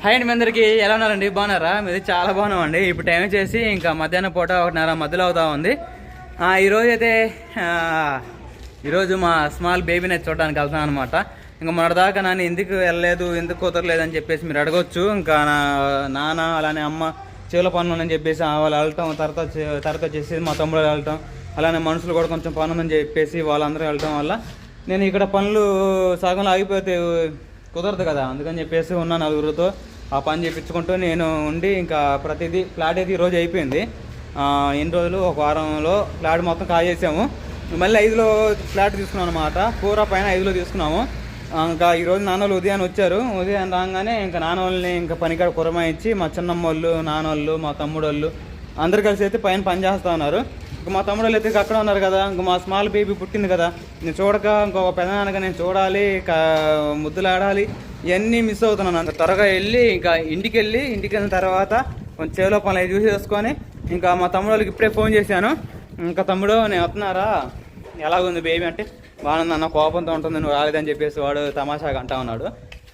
Hi అండి, మీ అందరికీ ఎలా ఉన్నారండి? బాగున్నారా? మీది చాలా బాగున్నామండి. ఇప్పుడు టైం వచ్చేసి ఇంకా మధ్యాహ్నం పూట 1:30 మధ్యలో అవుతా ఉంది. ఈరోజు అయితే ఈరోజు మా స్మాల్ బేబీని అయితే చూడడానికి వెళ్తాను అనమాట. ఇంకా మొన్నటిదాకా నాన్న ఎందుకు వెళ్ళలేదు, ఎందుకు కుదరలేదు అని చెప్పేసి మీరు అడగొచ్చు. ఇంకా నాన్న అలానే అమ్మ చెవుల పనులు అని చెప్పేసి వాళ్ళు వెళ్ళటం, తర్వాత వచ్చేసి మా తమ్ముడు వెళ్ళటం, అలానే మనుషులు కూడా కొంచెం పనులు అని చెప్పేసి వాళ్ళందరూ వెళ్ళటం వల్ల నేను ఇక్కడ పనులు సగంలో ఆగిపోతే కుదరదు కదా, అందుకని చెప్పేసి ఉన్న నలుగురితో ఆ పని చేయించుకుంటూ నేను ఉండి ఇంకా ప్రతిదీ ఫ్లాట్ అయితే ఈరోజు అయిపోయింది. ఎన్ని రోజులు, ఒక వారంలో ఫ్లాట్ మొత్తం కాజేసాము. మళ్ళీ 5లో ఫ్లాట్ తీసుకున్నాం అనమాట. 4 పైన 5లో తీసుకున్నాము. ఇంకా ఈరోజు నాన్నోళ్ళు ఉదయాన్ని వచ్చారు. ఉదయం రాగానే ఇంకా నాన్నోళ్ళని ఇంకా పనికాడ కురమాయించి మా చిన్నమ్మ వాళ్ళు, నాన్నోళ్ళు, మా తమ్ముడు వాళ్ళు అందరు కలిసి అయితే పైన పని చేస్తూ ఉన్నారు. ఇంకా మా తమ్ముడు వాళ్ళు అయితే అక్కడ ఉన్నారు కదా. ఇంకా మా స్మాల్ బేబీ పుట్టింది కదా, నేను చూడక ఇంకొక పెదనాన్నగా నేను చూడాలి, ముద్దులు ఆడాలి, ఇవన్నీ మిస్ అవుతున్నాను. అంత త్వరగా వెళ్ళి ఇంకా ఇంటికి వెళ్ళిన తర్వాత కొంచెం చేలో పనులు అవి చూసేసుకొని ఇంకా మా తమ్ముడు వాళ్ళకి ఇప్పుడే ఫోన్ చేశాను. ఇంకా తమ్ముడు నేను వస్తున్నారా, ఎలాగుంది బేబీ అంటే, బాగుంది అన్న, కోపంతో ఉంటుంది, నువ్వు రాలేదని చెప్పేసి వాడు తమాషాగా అంటా ఉన్నాడు.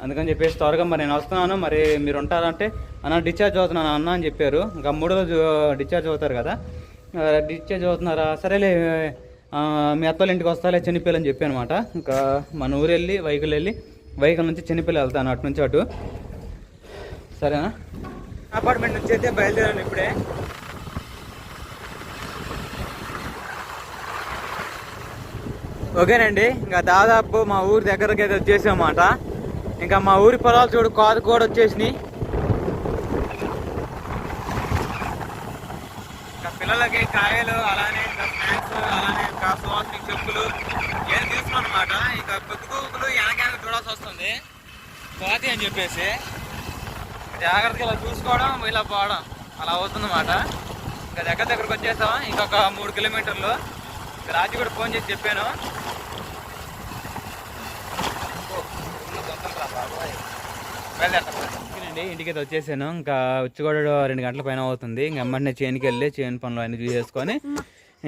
అందుకని చెప్పేసి త్వరగా మరి నేను వస్తున్నాను, మరి మీరు ఉంటారంటే అన్న డిశ్చార్జ్ అవుతున్నాను అన్న అని చెప్పారు. ఇంకా 3 రోజు డిశ్చార్జ్ అవుతారు కదా, డిశ్చార్జ్ అవుతున్నారా, సరేలే మీ అత్తోళ్ళ ఇంటికి వస్తాలే చెనిపల్లి అని చెప్పి అనమాట. ఇంకా మన ఊరు వెళ్ళి వైకల్ నుంచి చెనిపల్లి వెళ్తాను, అటు నుంచి అటు. సరేనా? అపార్ట్మెంట్ నుంచి అయితే బయలుదేరాను ఇప్పుడే. ఓకేనండి, ఇంకా దాదాపు మా ఊరి దగ్గరకి అయితే వచ్చేసామన్నమాట. ఇంకా మా ఊరి పొలాలు చూడు, కాదు కూడా వచ్చేసినాయి. ఇంకా పిల్లలకి కాయలు, అలానే ఇంకా స్నాక్స్, అలానే ఇంకా సోసింగ్ చెప్పులు ఏం తీసుకున్నాను అనమాట. ఇంకా కొద్దిగూకులు వెనకాల చూడాల్సి వస్తుంది, కోతి అని చెప్పేసి జాగ్రత్తగా ఇలా చూసుకోవడం, ఇలా పోవడం అలా అవుతుందన్నమాట. ఇంకా దగ్గరకు వచ్చేసాం. ఇంకొక 3 కిలోమీటర్లు. రాజు కూడా ఫోన్ చేసి చెప్పాను. ఓకేనండి, ఇంటికి వచ్చేసాను. ఇంకా వచ్చి కూడా 2 గంటల పైన అవుతుంది. ఇంక అమ్మనే చేనుకి వెళ్ళి చేను పనులు అన్నీ చూసేసుకొని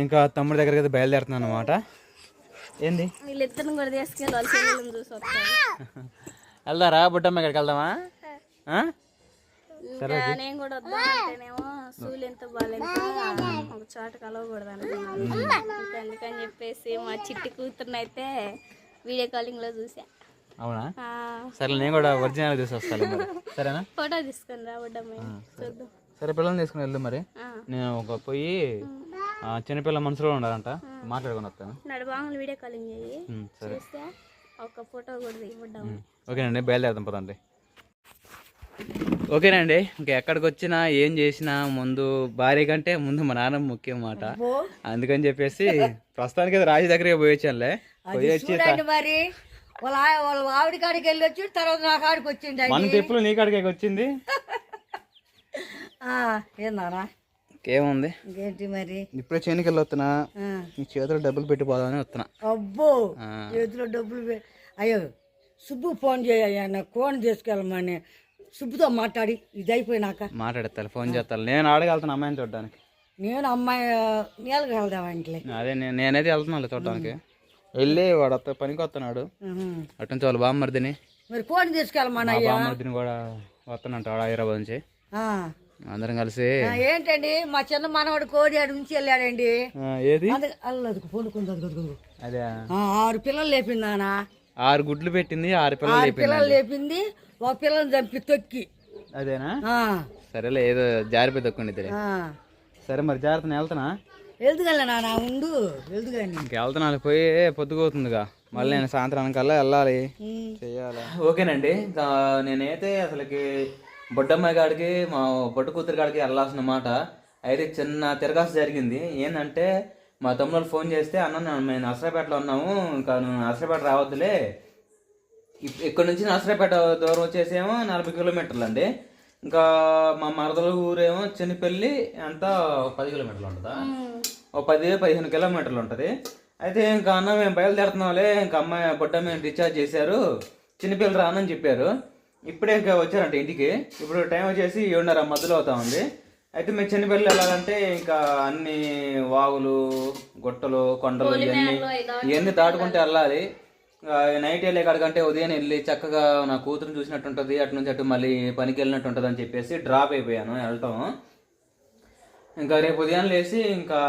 ఇంకా తమ్ముడి దగ్గరికి అయితే బయలుదేరుతున్నాను అనమాట. ఏంది వెళ్దారా బుట్టమ్మ ఇక్కడికి వెళ్దామా? నేను కూడా వద్దానేమో సూలు ఎంత బాగాలేదు, ఒక చోట కలవకూడదు అనుకున్నాను. అందుకని చెప్పేసి మా చిట్టి కూతురుని అయితే వీడియో కాలింగ్ లో చూసా. అవునా? సరే, నేను కూడా ఒరిజినల్ చూసి వస్తాను. సరేనా? ఫోటో తీసుకుని రా బుడ్డమ్మ, చూద్దాం. సరే, పిల్లల్ని తీసుకుని వెళ్దాం. మరి నేను ఒక పోయి చిన్నపిల్ల మనసులో ఉండాలంట, మాట్లాడుకుని వస్తాను. నడుబాంగులు వీడియో కాలింగ్ చేయి, చూస్తే ఒక ఫోటో కూడా దిగుబడ్డాము. ఓకేనండి, బయలుదేరదాం పదండి. ఓకేనండి, ఇంకా ఎక్కడికి వచ్చినా ఏం చేసినా ముందు భార్య కంటే ముందు మా నాన్న ముఖ్యం మాట. అందుకని చెప్పేసి ప్రస్తుతానికి రాజు దగ్గరికి పోయి వచ్చానులే. పోయి వచ్చి మరి వాళ్ళ ఆవిడ కాడికి వెళ్ళి వచ్చి తర్వాత నా కాడికి వచ్చింది. మన చెప్పులు నీ కాడికి వచ్చింది. ఏందానా ఏముంది ఏంటి మరి, ఇప్పుడే చేనికి వెళ్ళి వస్తున్నా, నీ చేతిలో డబ్బులు పెట్టిపోదామని వస్తున్నా. అబ్బో, చేతిలో డబ్బులు. అయ్యో సుబ్బు ఫోన్ చేయ, ఫోన్ తీసుకెళ్ళమని సుబ్బుతో మాట్లాడి ఇది అయిపోయినాక మాట్లాడతాను, ఫోన్ చేస్తాను. నేను ఆడగలుగుతాను అమ్మాయిని చూడడానికి. నేను అమ్మాయి నీళ్ళకి వెళ్దాం ఇంట్లో. అదే నేనైతే వెళ్తున్నాను చూడడానికి. వెళ్ళి వాడు పనికి వస్తున్నాడు అటు నుంచి వాళ్ళ బామ్మర్దిని, మరి ఫోన్ తీసుకెళ్ళమన్నా బామ్మర్దిని కూడా వస్తున్నట్టు హైదరాబాద్ నుంచి. అందరం కలిసి ఏంటండి మా చిన్న మనవాడు కోడి ఆడు నుంచి వెళ్ళాడండి. ఏది అల్లదు పొడుకుంది. అదే 6 పిల్లలు లేపిందానా, 6 గుడ్లు పెట్టింది, 6 పిల్లలు లేపింది, ఒక పిల్లని చంపి తొక్కి. అదేనా? సరేలే, ఏదో జారిపోయి తొక్కండి. సరే మరి జాగ్రత్త, నేను వెళ్తానా? వెళ్తుగా నాన్న, ఉండు వెళ్తుగాని. ఇంకెళ్తున్నా, పోయి పొద్దుగవుతుందిగా, మళ్ళీ నేను సాయంత్రానికల్లా వెళ్ళాలి, చెయ్యాలి. ఓకేనండి, నేనైతే అసలుకి బొడ్డమ్మాయి కాడికి, మా బొడ్డు కూతురు కాడికి వెళ్ళాల్సిన మాట. అయితే చిన్న తిరగాసు జరిగింది. ఏంటంటే మా తమ్ముడు ఫోన్ చేస్తే, అన్న మేము నర్సరాపేటలో ఉన్నాము, ఇంకా నువ్వు నర్సరాపేట రావద్దులే, ఇక్కడ నుంచి నర్సరాపేట దూరం వచ్చేసేమో 40 కిలోమీటర్లు అండి. ఇంకా మా మరదల ఊరేమో చెనిపల్లి అంతా 10 కిలోమీటర్లు ఉంటుందా, ఒక 10-15 కిలోమీటర్లు ఉంటుంది. అయితే ఇంకా అన్న మేము బయలుదేరుతున్నాంలే, ఇంకా అమ్మాయి బొడ్డమ్మ డిశ్చార్జ్ చేశారు, చిన్నపిల్లలు రానని చెప్పారు. ఇప్పుడే ఇంకా వచ్చారంట ఇంటికి. ఇప్పుడు టైం వచ్చేసి 7:30 మధ్యలో అవుతా ఉంది. అయితే మేము చిన్నపిల్లలు వెళ్ళాలంటే ఇంకా అన్ని వాగులు, గుట్టలు, కొండలు ఇవన్నీ దాటుకుంటే వెళ్ళాలి. నైట్ వెళ్ళే కాడికంటే ఉదయం వెళ్ళి చక్కగా నా కూతురుని చూసినట్టు ఉంటుంది, అటు నుంచి అటు మళ్ళీ పనికి వెళ్ళినట్టు ఉంటుంది అని చెప్పేసి డ్రాప్ అయిపోయాను వెళ్ళటం. ఇంకా రేపు ఉదయం లేచి ఇంకా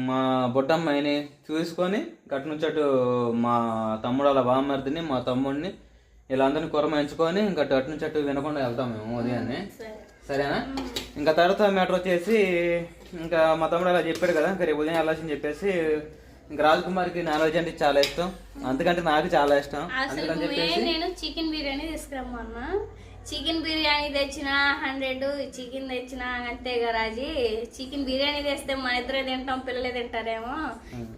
మా బొట్టమ్మాయిని చూసుకొని అటు నుంచి అటు మా తమ్ముడు అలా బామ్మర్దిని మా తమ్ముడిని ఇలా అందరిని కురమించుకొని ఇంకా అటు నుంచి అటు వినకుండా వెళ్తాం మేము ఉదయాన్నే. సరేనా? ఇంకా తర్వాత మ్యాటర్ వచ్చేసి ఇంకా మా తమ్ముడు అలా చెప్పాడు కదా ఇంకా రేపు ఉదయం వెళ్ళాల్సింది చెప్పేసి ఇంకా రాజకుమారికి నాన్ వెజ్ అంటే చాలా ఇష్టం, అందుకంటే నాకు చాలా ఇష్టం. అందుకని చెప్పేసి నేను చికెన్ బిర్యానీ తీసుకురమ్మన్నా. చికెన్ బిర్యానీ తెచ్చిన 100, చికెన్ తెచ్చిన అంతే గరాజీ. చికెన్ బిర్యానీ తెస్తే మన ఇద్దరే తింటాం, పిల్లలే తింటారేమో.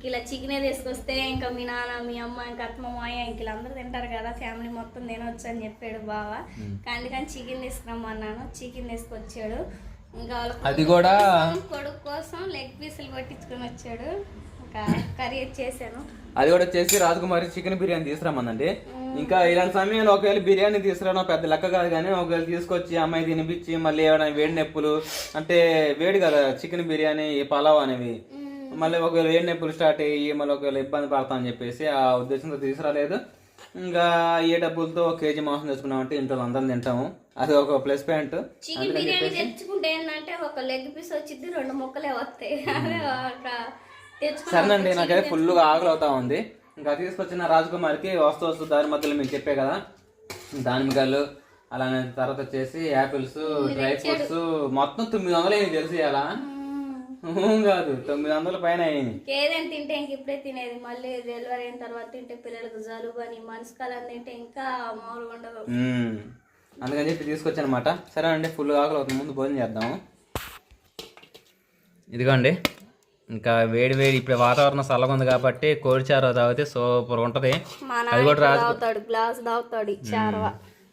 ఇలా చికెనే తీసుకొస్తే ఇంకా మీ నాన్న మీ అమ్మ ఇంకా అత్మ మాయ ఇంక వీళ్ళందరూ తింటారు కదా, ఫ్యామిలీ మొత్తం తినొచ్చు అని చెప్పాడు బావ. అందుకని చికెన్ తీసుకురమ్మన్నాను, చికెన్ తీసుకొచ్చాడు. ఇంకా అది కూడా కొడుకు కోసం లెగ్ పీసులు పట్టించుకొని వచ్చాడు. కర్రీ చేశాను. అది కూడా వచ్చేసి రాజకుమారి చికెన్ బిర్యానీ తీసుకురామందండి. ఇంకా ఇలాంటి సమయంలో ఒకవేళ బిర్యానీ తీసుకురావడం పెద్ద లెక్క కాదు, కానీ ఒకవేళ తీసుకొచ్చి అమ్మాయి తినిపించి మళ్ళీ ఏమైనా వేడి నొప్పులు అంటే వేడి కదా చికెన్ బిర్యానీ పలావ్ అనేవి, మళ్ళీ ఒకవేళ వేడి నొప్పులు స్టార్ట్ అయ్యి మళ్ళీ ఒకవేళ ఇబ్బంది పడతాం అని చెప్పేసి ఆ ఉద్దేశంతో తీసుకురాలేదు. ఇంకా ఏ డబ్బులతో 1 కేజీ మాంసం తెచ్చుకున్నామంటే ఇంట్లో అందరం తింటాము, అది ఒక ప్లస్ పాయింట్. చికెన్ బిర్యానీ తెచ్చుకుంటే ఏంటంటే ఒక లెగ్ పీస్ వచ్చింది, 2 ముక్కలే వస్తాయి. అదే సరేనండి, నాకైతే ఫుల్గా ఆకలి అవుతా ఉంది. ఇంకా తీసుకొచ్చిన రాజకుమారికి వస్తూ దారి మధ్యలో మీకు చెప్పే కదా దానిమ్మకాయలు, అలానే తర్వాత వచ్చేసి యాపిల్స్, డ్రై ఫ్రూట్స్ మొత్తం 900 అయింది తెలిసి. అలా కాదు 900 పైన అయింది. ఏదైనా తింటే ఇంక ఇప్పుడే తినేది, మళ్ళీ డెలివరీ అయిన తర్వాత తింటే పిల్లలకు జలుబు అని మనసుకాలని తింటే ఇంకా మామూలుగా ఉండదు. అందుకని చెప్పి తీసుకొచ్చాను అనమాట. సరే అండి, ఫుల్ ఆకలి అవుతుంది, ముందు భోజనం చేద్దాము. ఇదిగోండి ఇంకా వేడి వేడి ఇప్పుడు వాతావరణం చల్లగా ఉంది కాబట్టి కోడిచారు తాగితే సూపర్ ఉంటది. అది కూడా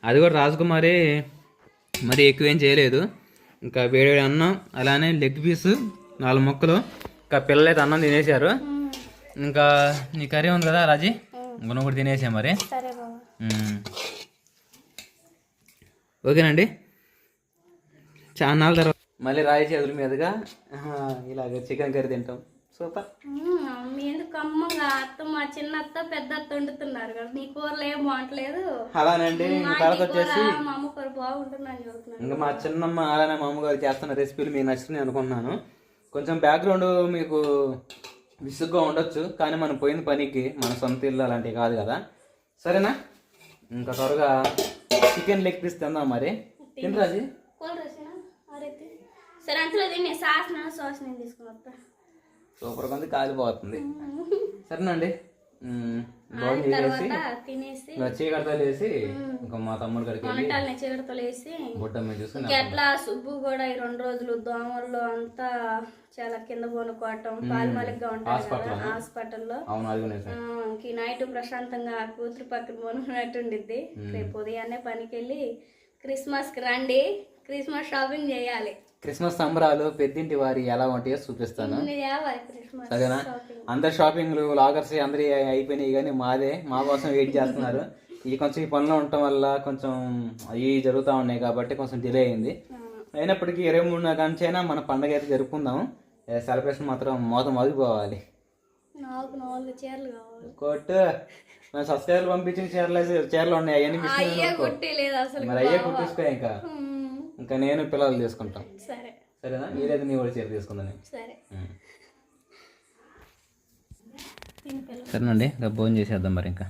అది కూడా రాజకుమారి మరి ఎక్కువేం చేయలేదు. ఇంకా వేడి వేడి అన్నం, అలానే లెగ్ పీస్ 4 ముక్కలు. ఇంకా పిల్లలైతే అన్నం తినేశారు. ఇంకా నీ కర్రీ ఉంది కదా రాజీ, గుణ కూడా తినేసా మరి. ఓకేనండి, చాలా నాలుగు తర్వాత మళ్ళీ రాయి చేతుల మీదుగా ఇలాగ చికెన్ కర్రీ తింటాం. సూపర్. ఎందుకు అమ్మగా అత్త మా చిన్న అత్త పెద్ద అత్త వండుతున్నారు కదా, నీ కూరలు ఏం బాగుంటలేదు. అలానండి, తర్వాత వచ్చేసి మా అమ్మ కూర బాగుంటుందని చెబుతున్నాను. ఇంకా మా చిన్నమ్మ అలానే మా అమ్మగారు చేస్తున్న రెసిపీలు మీకు నచ్చుతున్నాయి అనుకుంటున్నాను. కొంచెం బ్యాక్గ్రౌండ్ మీకు విసుగ్గా ఉండొచ్చు, కానీ మనం పోయిన పనికి మన సొంత ఇల్లు అలాంటివి కాదు కదా. సరేనా? ఇంకా త్వరగా చికెన్ లెగ్ పీస్ తిందాం మరి. తింటారాజీ? సరే అంతలో తినే సాస్ నేను తీసుకుని వస్తా. సూపర్గా ఉంది, కాలిపోతుంది. సరేనండి, తినేసి చీకడతలు వేసి ఇంకా మా తమ్ముడు గడికి చీకడతలు వేసి బొట్టమ్మ చూసుకుని ఎట్లా సుబ్బు కూడా ఈ 2 రోజులు దోమల్లో అంతా చాలా కింద పోనుకోవటం పాలిమలిగ్గా ఉంటారు కదా హాస్పిటల్లో. ఈ నైట్ ప్రశాంతంగా కూతురు పక్కన పోనుకున్నట్టుండిద్ది. రేపు ఉదయాన్నే పనికి వెళ్ళి క్రిస్మస్ కి రండి, క్రిస్మస్ షాపింగ్ చేయాలి. క్రిస్మస్ సంబరాలు పెద్దింటి వారి ఎలా ఉంటాయో చూపిస్తాను. సరేనా? అందరు షాపింగ్లు లాగర్స్ అందరి అయిపోయినాయి, కానీ మా కోసం వెయిట్ చేస్తున్నారు. ఈ కొంచెం ఈ పనిలో ఉండటం వల్ల కొంచెం అవి జరుగుతూ ఉన్నాయి కాబట్టి కొంచెం డిలే అయింది. అయినప్పటికీ 23 గంటైనా మన పండగ అయితే జరుపుకుందాం. సెలబ్రేషన్ మాత్రం మోగిపోవాలి. కొట్టు మన సబ్స్క్రైబర్లు పంపించిన చీరలు ఉన్నాయి, అవన్నీ మరి అయ్యే కుట్టించుకో. ఇంకా నేను పిల్లలు తీసుకుంటాం. సరేనా? మీరైతే నీ కూడా చీర తీసుకుందాం. సరేనండి, ఇంకా భోజనం చేసేద్దాం మరి. ఇంకా